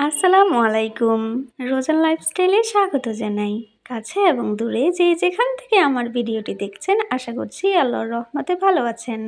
আসসালামু আলাইকুম। রোজান লাইফস্টাইলে স্বাগত জানাই। কাছে এবং দূরে যে যেখান থেকে আমার ভিডিওটি দেখছেন আশা করছি আল্লাহর রহমতে ভালো আছেন।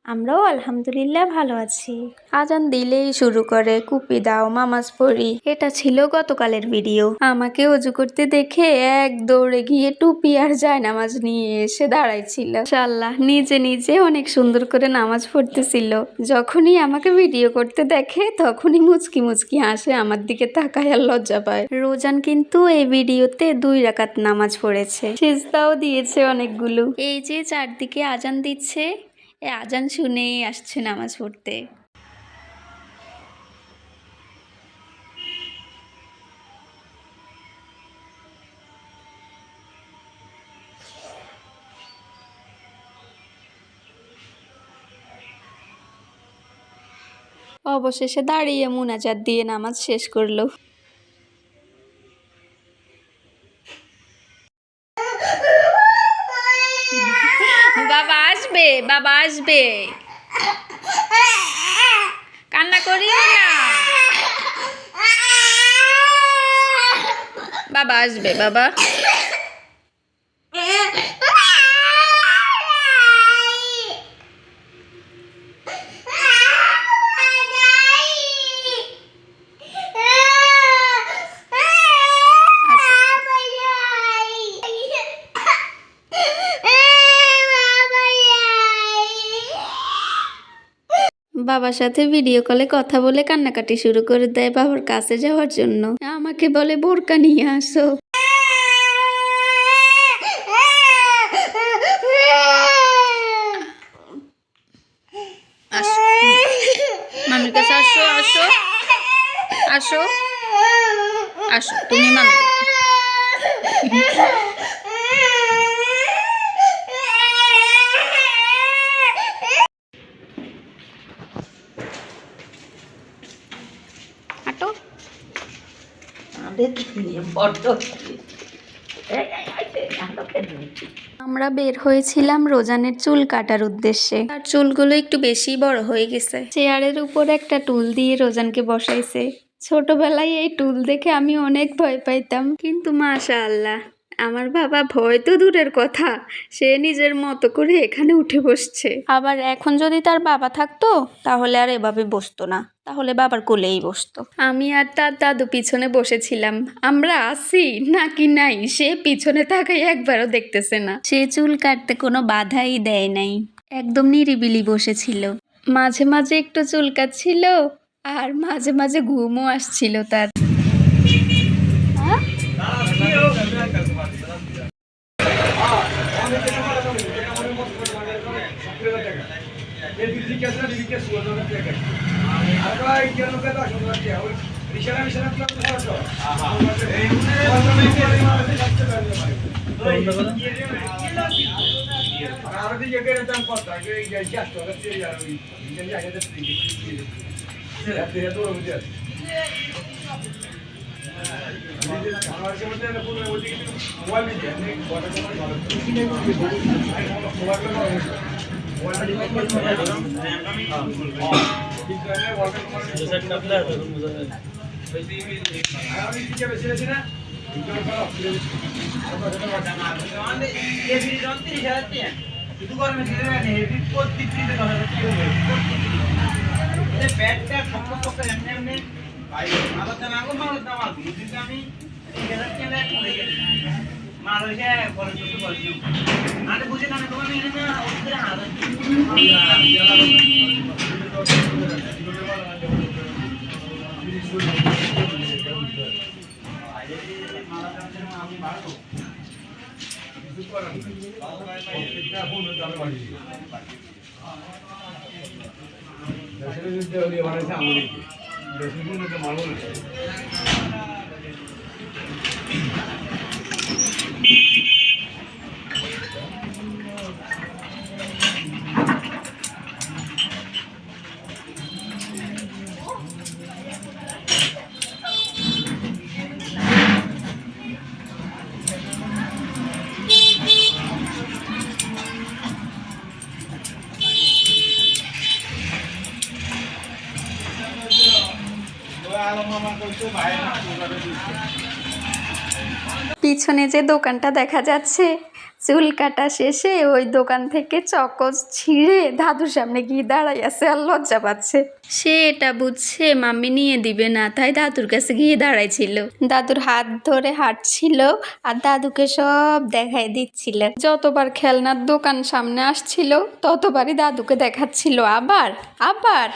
আমরাও আলহামদুলিল্লাহ ভালো আছি। আজান দিলেই শুরু করে কুপি দাও নামাজ পড়ি। এটা ছিল গতকালের ভিডিও। আমাকে ওযু করতে দেখে এক দৌড়ে গিয়ে টুপি আর জায়নামাজ নিয়ে এসে দাঁড়াইছিল। ইনশাআল্লাহ নিজে নিজে অনেক সুন্দর করে নামাজ পড়তেছিল। যখনই আমাকে ভিডিও করতে দেখে তখনই মুচকি মুচকি হাসে, আমার দিকে তাকায় আর লজ্জা পায়। রোজান কিন্তু এই ভিডিওতে 2 রাকাত নামাজ পড়েছে, সিজদাও দিয়েছে অনেকগুলো। এই যে চারদিকে আজান দিচ্ছে, এই আজান শুনেই আসছে নামাজ পড়তে। অবশেষে দাঁড়িয়ে মুনাজাত দিয়ে নামাজ শেষ করলো। বাবা আসবে, বাবা আসবে, কান্না করিও না, বাবা আসবে, বাবা। বাবার সাথে ভিডিও কলে কথা বলে কান্নাকাটি শুরু করে দেয় বাবার কাছে যাওয়ার জন্য। আমাকে বলে বোরকা নিয়ে আসো। মামির কাছে আসো, আসো, আসো, আসো, তুমি মামি। আমরা বের হয়েছিলাম রোজানের চুল কাটার উদ্দেশ্যে। তার চুলগুলো একটু বেশি বড় হয়ে গেছে। চেয়ারের উপর একটা টুল দিয়ে রোজানকে বসাইছে। ছোটবেলায় এই টুল দেখে আমি অনেক ভয় পাইতাম, কিন্তু মাশাআল্লাহ আমার বাবা ভয় তো দূরের কথা, সে নিজের মতো করে এখানে উঠে বসছে। আবার এখন যদি তার বাবা থাকতো তাহলে আর এভাবে বসতো না, তাহলে বাবার কোলেই বসতো। আমি আর তার দাদু পিছনে বসেছিলাম। আমরা আছি নাকি নাই সে পিছনে তাকাই একবারও দেখতেছে না। সে চুল কাটতে কোনো বাধাই দেয় নাই, একদম নিরিবিলি বসেছিল। মাঝে মাঝে একটু চুল কাটছিল আর মাঝে মাঝে ঘুমও আসছিল তার। পিছনে যে দোকানটা দেখা যাচ্ছে, চুল কাটা শেষে ওই দোকান থেকে চকোজ ছিঁড়ে দাদুর সামনে গিয়ে দাঁড়াই আছে আর লজ্জা পাচ্ছে। সে এটা বুঝছে মাম্মি নিয়ে দিবে না, তাই দাদুর কাছে গিয়ে দাঁড়াইছিল। দাদুর হাত ধরে হাঁটছিল আর দাদুকে সব দেখাই দিচ্ছিল। যতবার খেলনার দোকান সামনে আসছিল ততবারই দাদুকে দেখাচ্ছিল আবার আবার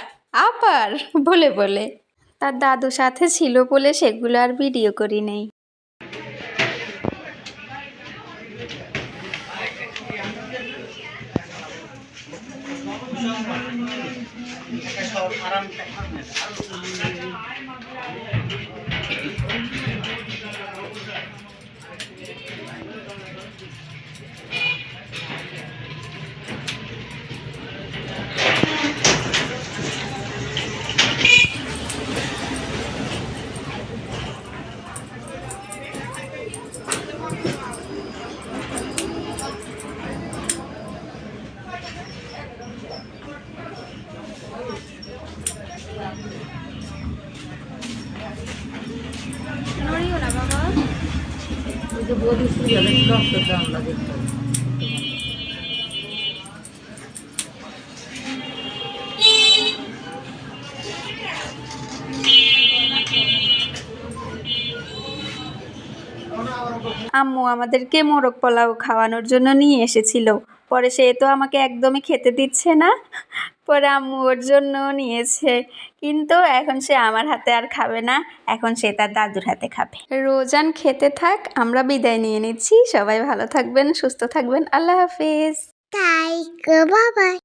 আবার বলে বলে। তার দাদু সাথে ছিল বলে সেগুলো আর ভিডিও করি নেই। নড়িও না বাবা। আম্মু আমাদেরকে মোরগ পোলাও খাওয়ানোর জন্য নিয়ে এসেছিল। পরে সে তো আমাকে একদমই খেতে দিচ্ছে না, পরে আম্মু ওর জন্য নিয়েছে, কিন্তু এখন সে আমার হাতে আর খাবে না, এখন সে তার দাদুর হাতে খাবে। রোজান খেতে থাক, আমরা বিদায় নিয়ে নিচ্ছি। সবাই ভালো থাকবেন, সুস্থ থাকবেন, আল্লাহ হাফিজ। Bye bye.